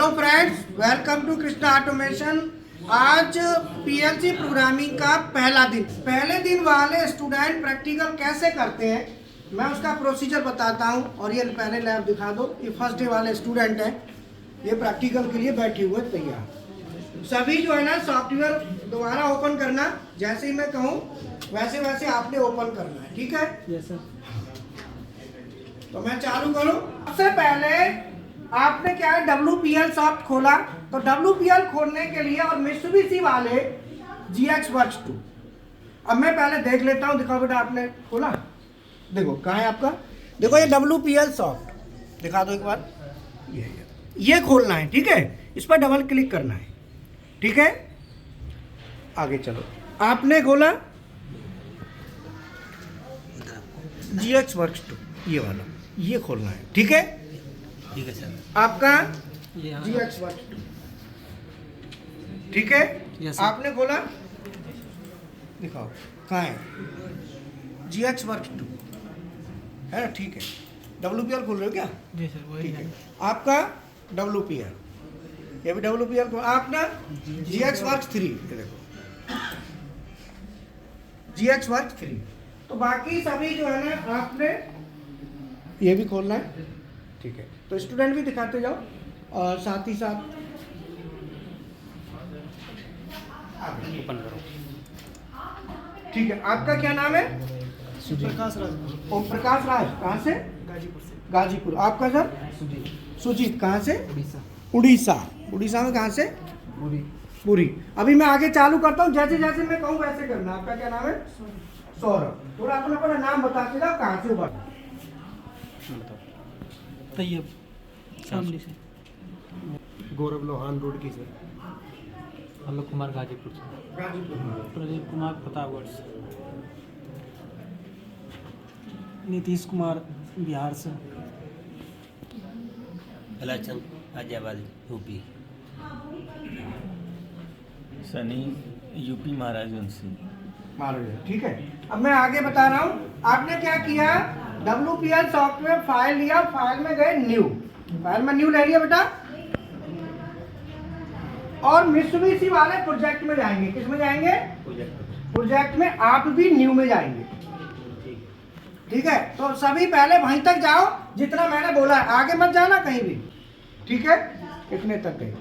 Hello friends, welcome to Krishna automation. आज PLC programming का पहले दिन वाले स्टूडेंट प्रैक्टिकल कैसे करते हैं मैं उसका प्रोसीजर बताता हूं। और ये पहले लैब दिखा दो। ये फर्स्ट डे वाले स्टूडेंट हैं, ये प्रैक्टिकल के लिए बैठे हुए तैयार। सभी जो है ना सॉफ्टवेयर दोबारा ओपन करना, जैसे ही मैं कहूँ वैसे वैसे आपने ओपन करना है, ठीक है? Yes sir. तो मैं चालू करूं। सबसे पहले आपने क्या है, WPL सॉफ्ट खोला। तो WPL खोलने के लिए और मित्सुबिशी वाले GX Works 2। अब मैं पहले देख लेता हूं। दिखाओ बेटा, आपने खोला, देखो कहाँ है आपका। देखो ये WPL सॉफ्ट दिखा दो एक बार। ये खोलना है, ठीक है? इस पर डबल क्लिक करना है, ठीक है? आगे चलो। आपने खोला GX Works 2, ये वाला, ये खोलना है, ठीक है? ठीक है सर। आपका ये हाँ। GX Works 2, ठीक है? Yes, sir. आपने खोला, दिखाओ कहाँ है GX Works 2, है ना? ठीक है। WPL खोल रहे हो क्या? जी सर, वही ठीक है। है। आपका WPL, ये भी WPL खोल। आपने GX Works 3, ये देखो GX Works 3। तो बाकी सभी जो है ना आपने ये भी खोलना है, ठीक है? तो स्टूडेंट भी दिखाते जाओ और साथ ही साथ ओपन करो। ठीक है। आपका क्या नाम है? प्रकाश राज, ओम प्रकाश राज। कहाँ से? गाजीपुर से। गाजीपुर। आपका सर? सुजीत, सुजीत। कहाँ से? उड़ीसा। उड़ीसा। उड़ीसा में कहाँ से? पूरी। पूरी। अभी मैं आगे चालू करता हूँ, जैसे जैसे मैं कहूँ वैसे करना। आपका क्या नाम है? सौरभ। थोड़ा अपना अपना नाम बताते जाओ, कहाँ से उभर। तैयब, शामली से। गौरव लोहान रोड की से। आलोक कुमार गाजीपुर से। गाजीपुर। प्रदीप कुमार प्रतापगढ़ से। नीतीश कुमार बिहार से। भलाचंद गाजियाबाद यूपी। सनी यूपी महाराजगंज से। ठीक है। अब मैं आगे बता रहा हूँ। आपने क्या किया, WPL सॉफ्टवेयर फाइल लिया, फाइल में गए न्यू, फाइल में न्यू ले लिया बेटा, और मित्सुबिशी वाले प्रोजेक्ट में जाएंगे। किस में जाएंगे? प्रोजेक्ट में। आप भी न्यू में जाएंगे, ठीक है? तो सभी पहले वहीं तक जाओ जितना मैंने बोला है, आगे मत जाना कहीं भी, ठीक है? इतने तक गए।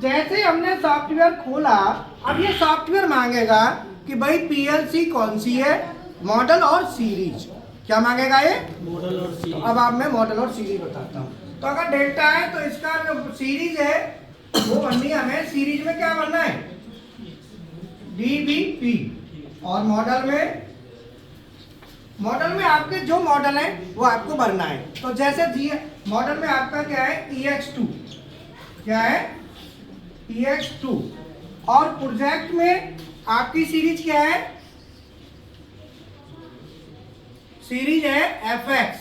जैसे ही हमने सॉफ्टवेयर खोला, अब ये सॉफ्टवेयर मांगेगा कि भाई PLC कौन सी है, मॉडल और सीरीज। क्या मांगेगा ये? मॉडल और तो अब आप मैं मॉडल और सीरीज बताता हूँ। तो अगर डेल्टा है तो इसका जो सीरीज है वो बननी है हमें। सीरीज में क्या बनना है? DVP। और मॉडल में आपके जो मॉडल है वो आपको भरना है। तो जैसे मॉडल में आपका क्या है? EX2। क्या है? EX2। और प्रोजेक्ट में आपकी सीरीज क्या है? सीरीज है FX,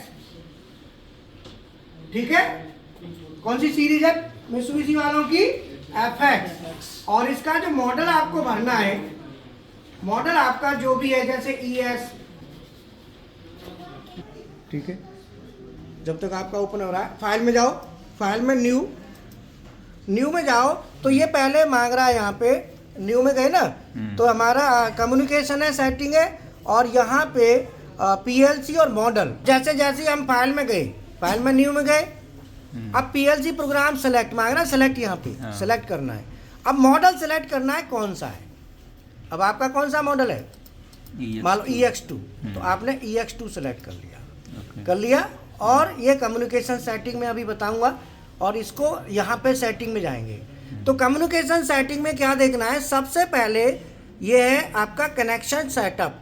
ठीक है? कौन सी सीरीज है मित्सुबिशी वालों की? FX। और इसका जो मॉडल आपको भरना है, मॉडल आपका जो भी है, जैसे ES, ठीक है? जब तक आपका ओपन हो रहा है, फाइल में जाओ, फाइल में न्यू में जाओ। तो ये पहले मांग रहा है, यहाँ पे न्यू में गए ना, तो हमारा कम्युनिकेशन है, सेटिंग है, और यहाँ पे PLC और मॉडल। जैसे जैसे हम फाइल में गए, फाइल में न्यू में गए, अब PLC प्रोग्राम सेलेक्ट मांग रहा है, सेलेक्ट यहाँ पे सेलेक्ट करना है। अब मॉडल सेलेक्ट करना है कौन सा है। अब आपका कौन सा मॉडल है? मान लो EX2। तो आपने EX2 सेलेक्ट कर लिया, और ये कम्युनिकेशन सेटिंग में अभी बताऊंगा, और इसको यहाँ पे सेटिंग में जाएंगे। तो कम्युनिकेशन सेटिंग में क्या देखना है? सबसे पहले ये है आपका कनेक्शन सेटअप,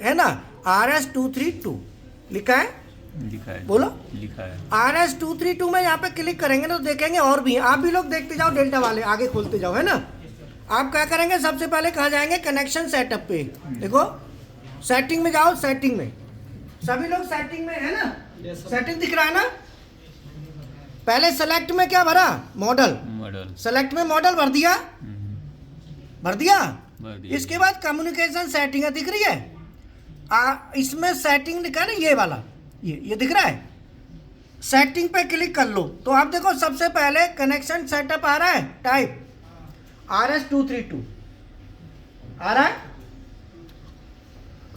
है ना? RS232 लिखा है, बोलो। लिखा है RS232 में यहाँ पे क्लिक करेंगे तो देखेंगे और भी। आप भी लोग देखते जाओ, डेल्टा वाले आगे खोलते जाओ, है ना? आप क्या करेंगे, सबसे पहले कहाँ जाएंगे? कनेक्शन सेटअप पे। देखो सेटिंग में जाओ, सेटिंग में। सभी लोग सेटिंग में है ना? सेटिंग दिख रहा है ना? पहले सेलेक्ट में क्या भरा? मॉडल। सेलेक्ट में मॉडल भर दिया, भर दिया। इसके बाद कम्युनिकेशन सेटिंग दिख रही है, इसमें सेटिंग लिखा है ना, ये वाला, ये दिख रहा है, सेटिंग पे क्लिक कर लो तो आप देखो सबसे पहले कनेक्शन सेटअप आ रहा है, टाइप RS232 आ रहा है,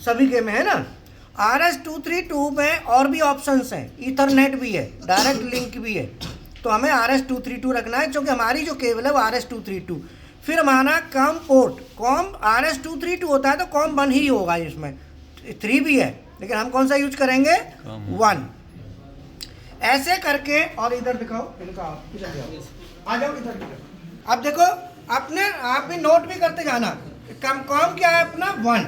सभी के में है ना। RS232 में और भी ऑप्शंस हैं, ईथरनेट भी है, डायरेक्ट लिंक भी है, तो हमें RS232 रखना है क्योंकि हमारी जो केबल है वो RS232। फिर हमारा कॉम पोर्ट, कॉम RS232 होता है तो कॉम 1 ही होगा, इसमें 3 भी है लेकिन हम कौन सा यूज करेंगे, 1। ऐसे करके, और इधर दिखाओ, इधर आ जाओ, इधर दिखाओ। अब देखो अपने आप भी नोट भी करते जाना, कॉम क्या है अपना 1,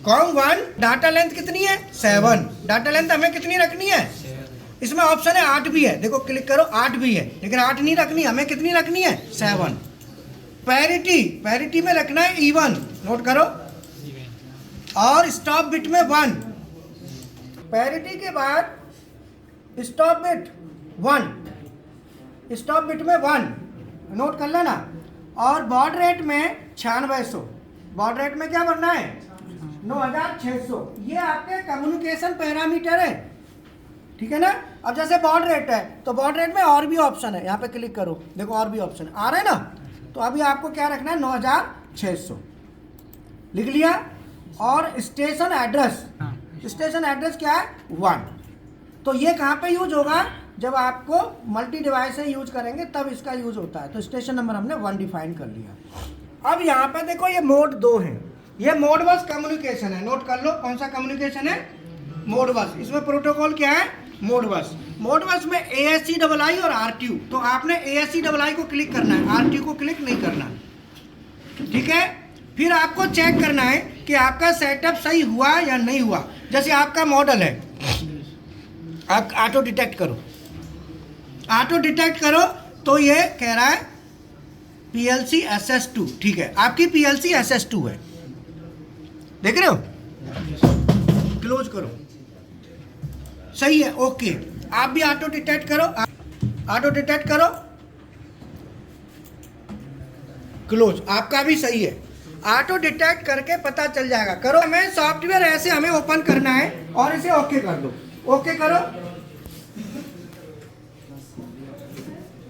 कॉम 1, डाटा लेंथ कितनी है 7, डाटा लेंथ हमें कितनी रखनी है, इसमें ऑप्शन है 8 भी है, देखो क्लिक करो 8 भी है, लेकिन 8 नहीं रखनी, हमें कितनी रखनी है 7। पैरिटी, पैरिटी में रखना है इवन, नोट करो, और स्टॉप बिट में 1, पैरिटी के बाद स्टॉप बिट 1, स्टॉप बिट में 1, नोट कर लेना। और बॉड रेट में 9600, बॉड रेट में क्या भरना है 9600, ये आपके कम्युनिकेशन पैरामीटर है, ठीक है ना। अब जैसे बॉड रेट है तो बॉड रेट में और भी ऑप्शन है, यहाँ पे क्लिक करो, देखो और भी ऑप्शन आ रहे हैं ना, तो अभी आपको क्या रखना है 9600, लिख लिया। और स्टेशन एड्रेस, स्टेशन एड्रेस क्या है 1, तो ये कहाँ पे यूज होगा, जब आपको मल्टी डिवाइस यूज करेंगे तब इसका यूज होता है, तो स्टेशन नंबर हमने 1 डिफाइन कर लिया। अब यहाँ पे देखो ये मोड 2 है, ये मोड बस कम्युनिकेशन है, नोट कर लो कौन सा कम्युनिकेशन है, मोड बस। इसमें प्रोटोकॉल क्या है, मोड बस। मोड बस में ASCII और RTU, तो आपने ASCII को क्लिक करना है, RTU को क्लिक नहीं करना, ठीक है। फिर आपको चेक करना है कि आपका सेटअप सही हुआ या नहीं हुआ। जैसे आपका मॉडल है, आप ऑटो डिटेक्ट करो, ऑटो डिटेक्ट करो, तो ये कह रहा है PLC SS2, ठीक है, आपकी PLC SS2 है, देख रहे हो, क्लोज करो, सही है, ओके। आप भी ऑटो डिटेक्ट करो, ऑटो डिटेक्ट करो, क्लोज, आपका भी सही है। ऑटो डिटेक्ट करके पता चल जाएगा, करो। हमें सॉफ्टवेयर ऐसे हमें ओपन करना है और इसे ओके कर दो, ओके करो,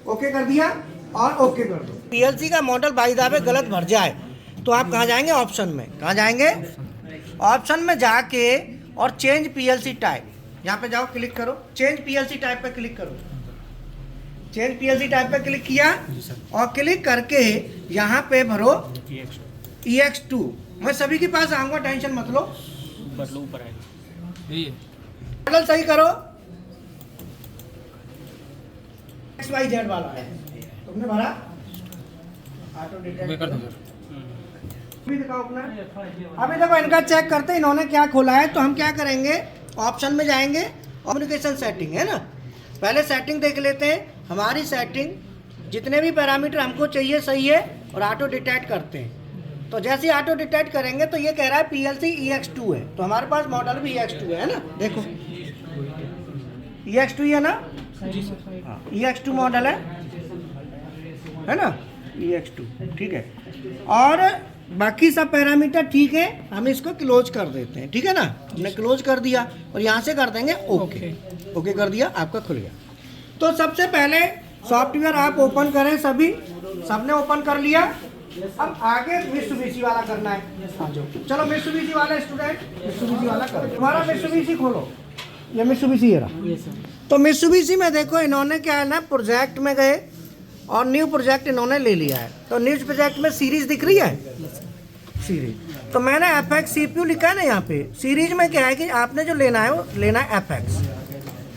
ओके कर दिया और ओके कर दो। PLC का मॉडल बाई द वे गलत भर जाए तो आप कहाँ जाएंगे, ऑप्शन में, कहाँ जाएंगे, ऑप्शन में जाके और चेंज PLC टाइप, यहाँ पे जाओ, क्लिक करो, चेंज PLC टाइप पे क्लिक करो, चेंज PLC टाइप पे क्लिक किया और क्लिक करके यहाँ पे भरो EX2। मैं सभी के पास आऊँगा, टेंशन मत लो, बदलो ऊपर आएगा, मॉडल सही करो, XYZ वाला है, तुमने भरा, ऑटो डिटेक्ट कर दो, भी दिखाओ अपना। अभी देखो इनका चेक करते हैं इन्होंने क्या खोला है, तो हम क्या करेंगे, ऑप्शन में जाएंगे, कम्युनिकेशन सेटिंग है ना, पहले सेटिंग देख लेते हैं, हमारी सेटिंग जितने भी पैरामीटर हमको चाहिए सही है, और ऑटो डिटेक्ट करते हैं। तो जैसे ही ऑटो डिटेक्ट करेंगे तो ये कह रहा है PLC EX2 है, तो हमारे पास मॉडल भी EX2 है ना, देखो EX2 है ना, हाँ EX2 मॉडल है ना, EX2, ठीक है। और बाकी सब पैरामीटर ठीक है, हम इसको क्लोज कर देते हैं, ठीक है ना, हमने क्लोज कर दिया और यहाँ से कर देंगे ओके, ओके कर दिया, आपका खुल गया। तो सबसे पहले सॉफ्टवेयर आप ओपन करें, सभी सबने ओपन कर लिया। अब आगे मित्सुबिशी वाला करना है, चलो मित्सुबिशी वाला स्टूडेंट, मित्सुबिशी वाला करो, तुम्हारा मित्सुबिशी खोलो, ये मित्सुबिशी है रहा। तो मित्सुबिशी में देखो इन्होंने क्या है ना, प्रोजेक्ट में गए और न्यू प्रोजेक्ट इन्होंने ले लिया है, तो न्यू प्रोजेक्ट में सीरीज दिख रही है, सीरीज, तो मैंने FX CPU लिखा है ना यहाँ पे। सीरीज में क्या है कि आपने जो लेना है वो लेना है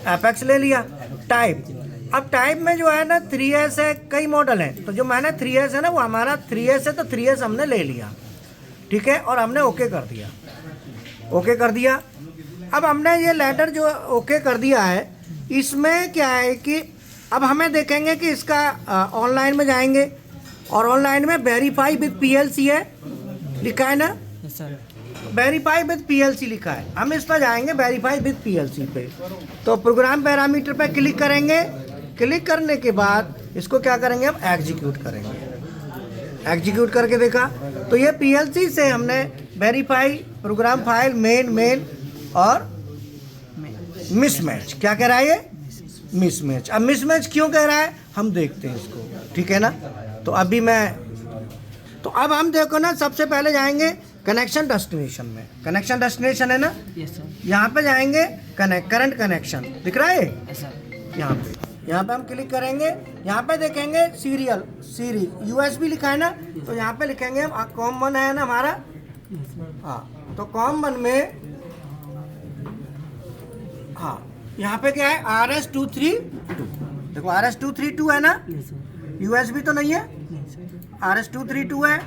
FX ले लिया। टाइप, अब टाइप में जो है ना 3S है, कई मॉडल है, तो जो मैंने 3S है ना वो हमारा 3S है, तो 3S हमने ले लिया, ठीक है, और हमने ओके कर दिया, ओके कर दिया। अब हमने ये लेटर जो ओके कर दिया है, इसमें क्या है कि अब हमें देखेंगे कि इसका ऑनलाइन में जाएंगे और ऑनलाइन में वेरीफाई विद PLC है, लिखा है ना, वेरीफाई विद PLC लिखा है, हम इस पर जाएंगे वेरीफाई विद PLC पे। तो प्रोग्राम पैरामीटर पे क्लिक करेंगे, क्लिक करने के बाद इसको क्या करेंगे, हम एग्जीक्यूट करेंगे। एग्जीक्यूट करके देखा तो ये PLC से हमने वेरीफाई प्रोग्राम फाइल मेन और मिसमैच, क्या कह रहा है ये मिसमैच। अब मिसमैच क्यों कह रहा है हम देखते हैं इसको, ठीक है ना। तो अभी तो अब हम देखो ना, सबसे पहले जाएंगे कनेक्शन डेस्टिनेशन में। कनेक्शन डेस्टिनेशन है ना, यस सर। यहाँ पे जाएंगे करंट कनेक्शन दिख रहा है यस सर। यहाँ पे हम क्लिक करेंगे, यहाँ पे देखेंगे सीरीज यूएसबी लिखा है ना, तो यहाँ पे लिखेंगे हम कॉमन है ना हमारा, हाँ तो कॉमन में, हाँ यहाँ पे क्या है RS232, देखो RS232 है ना, यस सर। यूएसबी तो नहीं है, नहीं सर। RS232 है,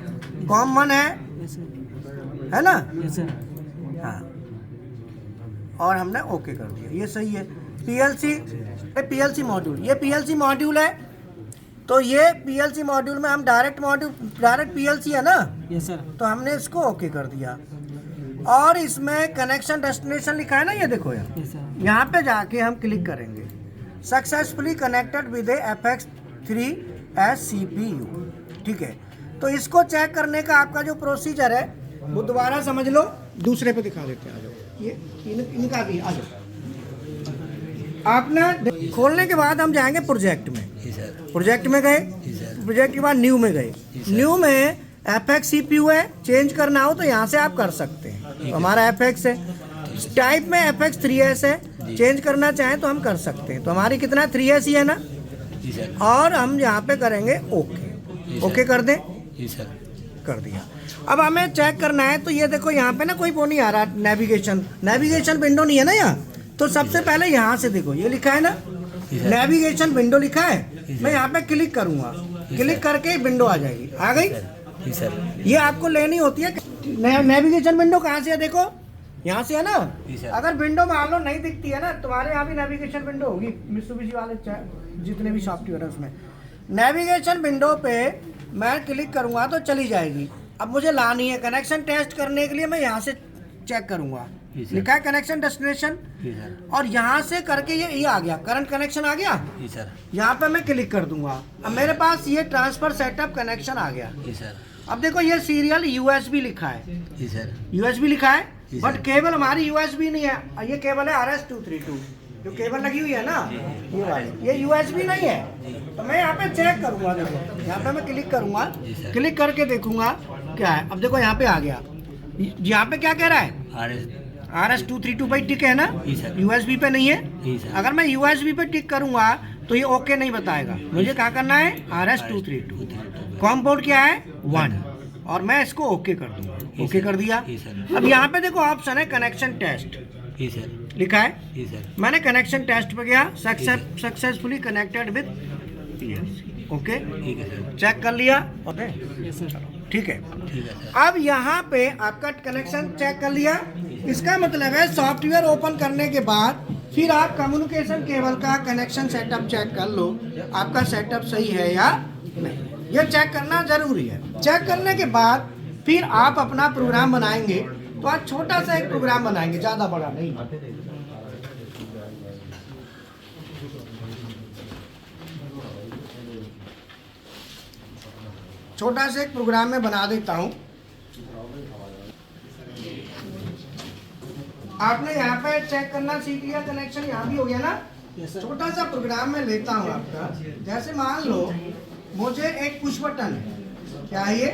कॉमन है यस सर। है ना, यस सर। हाँ और हमने ओके कर दिया, ये सही है। पीएलसी मॉड्यूल, ये पीएलसी मॉड्यूल है, तो ये पीएलसी मॉड्यूल में हम डायरेक्ट पीएलसी है ना, यस सर। तो हमने इसको ओके कर दिया। और इसमें कनेक्शन डेस्टिनेशन लिखा है ना, ये देखो यार, यस सर। यहाँ पे जाके हम क्लिक करेंगे, successfully connected with FX3S CPU, ठीक है। तो इसको चेक करने का आपका जो प्रोसीजर है वो दोबारा समझ लो, दूसरे पे दिखा देते हैं, आ जाओ, ये इनका भी आ जाओ। आपने खोलने के बाद हम जाएंगे प्रोजेक्ट में, जी सर। प्रोजेक्ट में गए, जी सर। प्रोजेक्ट के बाद न्यू में गए, न्यू में FX CPU है, चेंज करना हो तो यहाँ से आप कर सकते हैं, तो हमारा FX है। टाइप में FX3S है, चेंज करना चाहें तो हम कर सकते हैं, तो हमारी कितना 3S ही है ना, जी सर। और हम यहाँ पे करेंगे ओके, ओके कर दें, जी सर। कर दिया। अब हमें चेक करना है, तो ये देखो यहाँ पे ना कोई वो नहीं आ रहा, नेविगेशन विंडो नहीं है ना यहाँ, तो सबसे पहले यहाँ से देखो ये लिखा है ना, नेविगेशन विंडो लिखा है, मैं यहाँ पे क्लिक करूँगा, क्लिक करके विंडो आ जाएगी, आ गई। जी सर। ये आपको लेनी होती है। नेविगेशन विंडो कहाँ से है, देखो यहाँ से है ना। जी सर। अगर विंडो मान लो नहीं दिखती है ना, तुम्हारे यहाँ भी नेविगेशन विंडो होगी, मित्सुबिशी वाले जितने भी सॉफ्टवेयर है उसमें नेविगेशन विंडो पे मैं क्लिक करूँगा तो चली जाएगी। अब मुझे लानी है, कनेक्शन टेस्ट करने के लिए मैं यहाँ से चेक करूँगा, लिखा है कनेक्शन डेस्टिनेशन, जी सर। और यहाँ से करके ये आ गया, करंट कनेक्शन आ गया, जी सर। यहाँ पे मैं क्लिक कर दूंगा। अब मेरे पास ये ट्रांसफर सेटअप कनेक्शन आ गया। जी सर। अब देखो ये सीरियल यूएसबी लिखा है, जी सर। यूएसबी लिखा है, जी बट सर। केबल हमारी यूएसबी नहीं है, ये केबल है RS232, जो केबल लगी हुई है ना ये वाली, ये यूएसबी नहीं है। तो मैं यहाँ पे चेक करूंगा, देखो यहाँ पे मैं क्लिक करूंगा, क्लिक करके देखूंगा क्या है। अब देखो यहाँ पे आ गया, यहाँ पे क्या कह रहा है, RS232 भाई टिक है ना, यूएसबी पे नहीं है। अगर मैं यूएसबी पे टिक करूंगा तो ये ओके नहीं बताएगा, मुझे क्या करना है RS232, कॉम पोर्ट क्या है 1, और मैं इसको ओके कर दूंगा, ओके कर दिया। अब यहाँ पे देखो ऑप्शन है कनेक्शन टेस्ट, जी सर। लिखा है, जी सर। मैंने कनेक्शन टेस्ट पे गया, successfully connected with PLC, okay ठीक है सर। चेक कर लिया, ओके यस सर। ठीक है। ठीक है सर। अब यहाँ पे आपका कनेक्शन चेक कर लिया, इसका मतलब है सॉफ्टवेयर ओपन करने के बाद फिर आप कम्युनिकेशन केबल का कनेक्शन सेटअप चेक कर लो, आपका सेटअप सही है या नहीं, ये चेक करना जरूरी है। चेक करने के बाद फिर आप अपना प्रोग्राम बनाएंगे, तो आज छोटा सा एक प्रोग्राम बनाएंगे, ज़्यादा बड़ा नहीं। छोटा सा एक प्रोग्राम में बना देता हूँ। आपने यहाँ पे चेक करना सीख लिया, कनेक्शन यहाँ भी हो गया ना। छोटा सा प्रोग्राम में लेता हूँ आपका, जैसे मान लो मुझे एक पुश बटन है, क्या है ये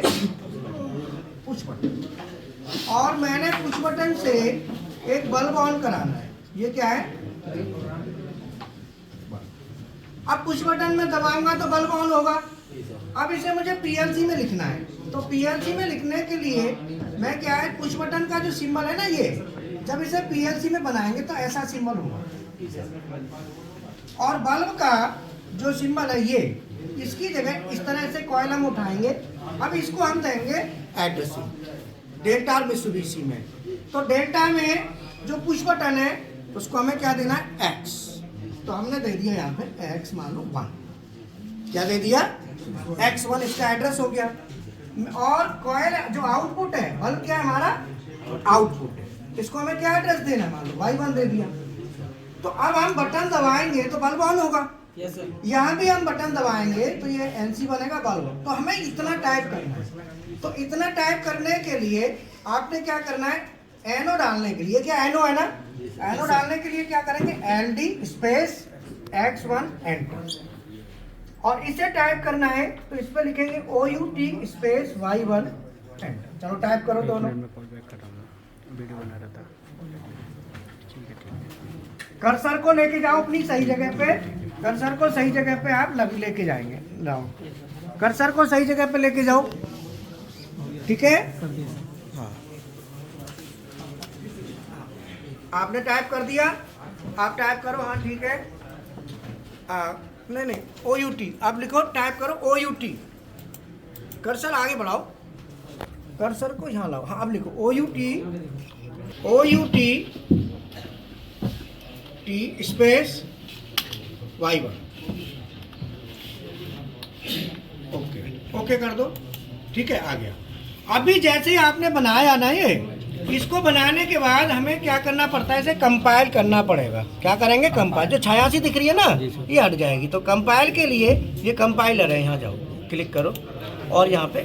पुश बटन, और मैंने पुश बटन से एक बल्ब ऑन कराना है, ये क्या है, अब पुश बटन में दबाऊंगा तो बल्ब ऑन होगा। अब इसे मुझे पीएलसी में लिखना है, तो पीएलसी में लिखने के लिए मैं क्या है, पुश बटन का जो सिंबल है ना, ये जब इसे पीएलसी में बनाएंगे तो ऐसा सिंबल होगा, और बल्ब का जो सिंबल है ये, इसकी जगह इस तरह से कॉइल हम उठाएंगे। अब इसको हम देंगे एड्रेसिंग डेल्टा मित्सुबिशी में, तो डेल्टा में जो पुश बटन है उसको हमें क्या देना है, एक्स, तो हमने दे दिया यहाँ पे एक्स, मान लो 1, क्या दे दिया X1, इसका एड्रेस हो गया। और कॉइल जो आउटपुट है, बल्ब क्या है हमारा आउटपुट है, इसको हमें क्या एड्रेस देना है, मान लो Y1 दे दिया। तो अब हम बटन दबाएंगे तो बल्ब ऑन होगा, यहाँ भी हम बटन दबाएंगे तो ये NC बनेगा बल्ब। तो हमें इतना टाइप करना है, तो इतना टाइप करने के लिए आपने क्या करना है, एनो डालने के लिए, क्या एनो है ना, एनो डालने के लिए क्या करेंगे, LD स्पेस X1 एंटर, और इसे टाइप करना है तो इस पर लिखेंगे OUT स्पेस Y1 एंटर। चलो टाइप करो दोनों। मैं कॉल बैक कर रहा हूँ, वीडियो बना रहा था। ठीक है। कर्सर को लेके जाओ अपनी सही जगह पे, कर्सर को सही जगह पे आप लेके जाएंगे। लाओ कर्सर को सही जगह पे लेके जाओ, ठीक है। हाँ आपने टाइप कर दिया, आप टाइप करो। हाँ ठीक है। नहीं OUT आप लिखो, टाइप करो OUT। कर्सर आगे बढ़ाओ, कर्सर को यहाँ लाओ। हाँ अब लिखो OUT T space Y1। Okay कर दो, ठीक है आ गया। अभी जैसे ही आपने बनाया ना ये, इसको बनाने के बाद हमें क्या करना पड़ता है, इसे कंपाइल करना पड़ेगा। क्या करेंगे, कंपाइल। जो छाया सी दिख रही है ना ये हट जाएगी, तो कंपाइल के लिए ये कंपाइलर है, यहाँ जाओ क्लिक करो और यहाँ पे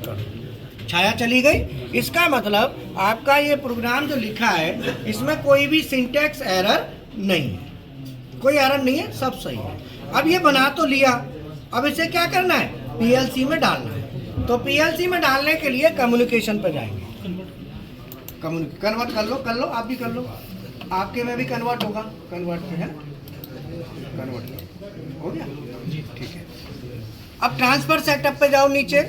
करो। छाया चली गई। इसका मतलब आपका ये प्रोग्राम जो लिखा है इसमें कोई भी सिंटैक्स एरर नहीं है, कोई एरर नहीं है, सब सही है। अब ये बना तो लिया, अब इसे क्या करना है, PLC में डालना है। तो PLC में डालने के लिए कम्युनिकेशन पे जाएंगे। कन्वर्ट कर लो, आप भी कर लो, आपके में भी कन्वर्ट होगा। कन्वर्ट पे है, कन्वर्ट हो गया जी, ठीक है। अब ट्रांसफर सेटअप पे जाओ, नीचे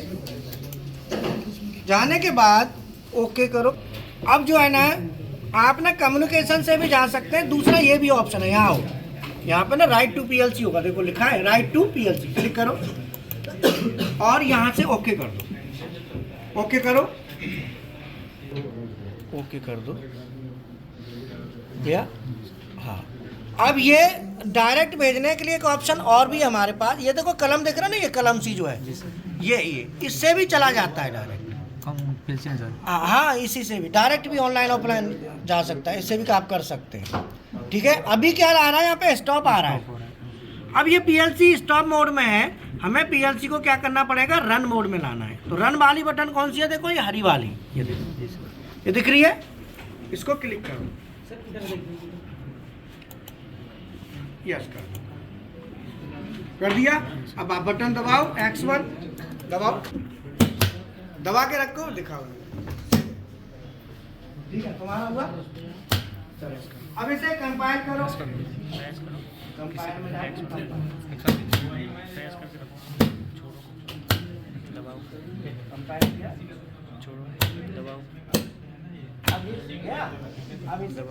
जाने के बाद ओके करो। अब जो है ना, आप ना कम्युनिकेशन से भी जा सकते हैं। दूसरा ये भी ऑप्शन है, यहाँ आओ, यहाँ पे ना राइट टू PLC होगा, देखो लिखा है राइट टू PLC, क्लिक करो और यहाँ से ओके कर दो। ओके करो, ओके कर दो भैया। हाँ अब ये डायरेक्ट भेजने के लिए एक ऑप्शन और भी हमारे पास, ये देखो कलम दिख रहा है ना, ये कलम सी जो है ये इससे भी चला जाता है डायरेक्ट। हाँ इसी से भी डायरेक्ट भी ऑनलाइन ऑफलाइन जा सकता है, इससे भी आप कर सकते हैं, ठीक है। अभी क्या आ रहा है, यहाँ पे स्टॉप आ रहा है। अब ये PLC स्टॉप मोड में है, हमें PLC को क्या करना पड़ेगा, रन मोड में लाना है। तो रन वाली बटन कौन सी है, देखो ये हरी वाली, ये देखो ये दिख रही है, इसको क्लिक करो, यस कर दिया। अब आप बटन दबाओ, X1 दबाओ, दबा के रखो, दिखाओ, ठीक है तुम्हारा हुआ। अब इसे कंपाइल करो, कंपाइल में कंपाइल किया, छोड़ो, दबाओ। अब ये गया, अब इसे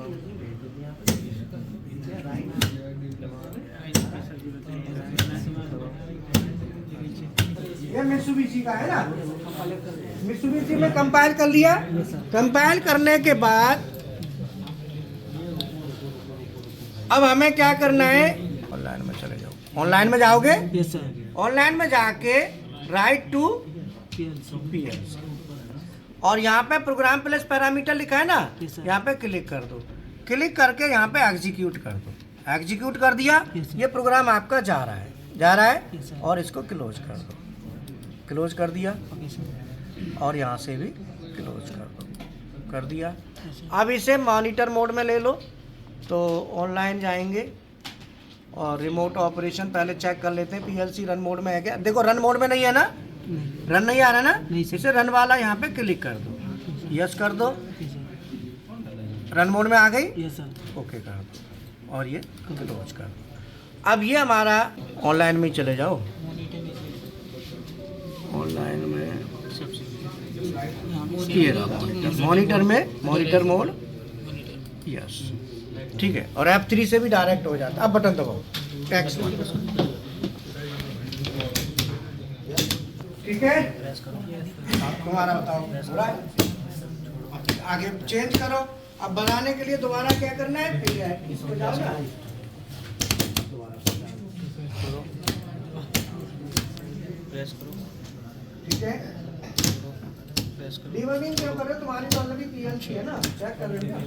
ये मित्सुबिशी का है ना, मित्सुबिशी में कंपाइल कर लिया। कंपाइल करने के बाद अब हमें क्या करना है, ऑनलाइन में चले जाओ। ऑनलाइन में जाओगे, ऑनलाइन में जाके राइट टू PLC और यहाँ पे प्रोग्राम प्लस पैरामीटर लिखा है ना, यहाँ पे क्लिक कर दो। क्लिक करके यहाँ पे एग्जीक्यूट कर दो। एग्जीक्यूट कर दिया, ये प्रोग्राम आपका जा रहा है और इसको क्लोज कर दो। क्लोज कर दिया और यहाँ से भी क्लोज कर दिया। अब इसे मॉनिटर मोड में ले लो, तो ऑनलाइन जाएंगे और रिमोट ऑपरेशन पहले चेक कर लेते हैं, PLC रन मोड में है क्या। देखो रन मोड में नहीं है ना, रन नहीं आ रहा ना, इसे रन वाला यहाँ पे क्लिक कर दो, यस कर दो, रन मोड में आ गई, ओके कर दो और ये क्लोज कर दो। अब ये हमारा ऑनलाइन में चले जाओ, ऑनलाइन में ये रहा मॉनिटर में, मॉनिटर मोड, यस ठीक है। और F3 से भी डायरेक्ट हो जाता है। अब बटन दबाओ, X1, ठीक है। तुम्हारा बताओ हो रहा है, आगे चेंज करो। अब बनाने के लिए दोबारा क्या करना है, फिर इसको जाओ ना, ठीक है। डिबगिंग क्यों कर रहे हो, तुम्हारी तो ऑलरेडी PLC है ना, चेक कर रहे हो।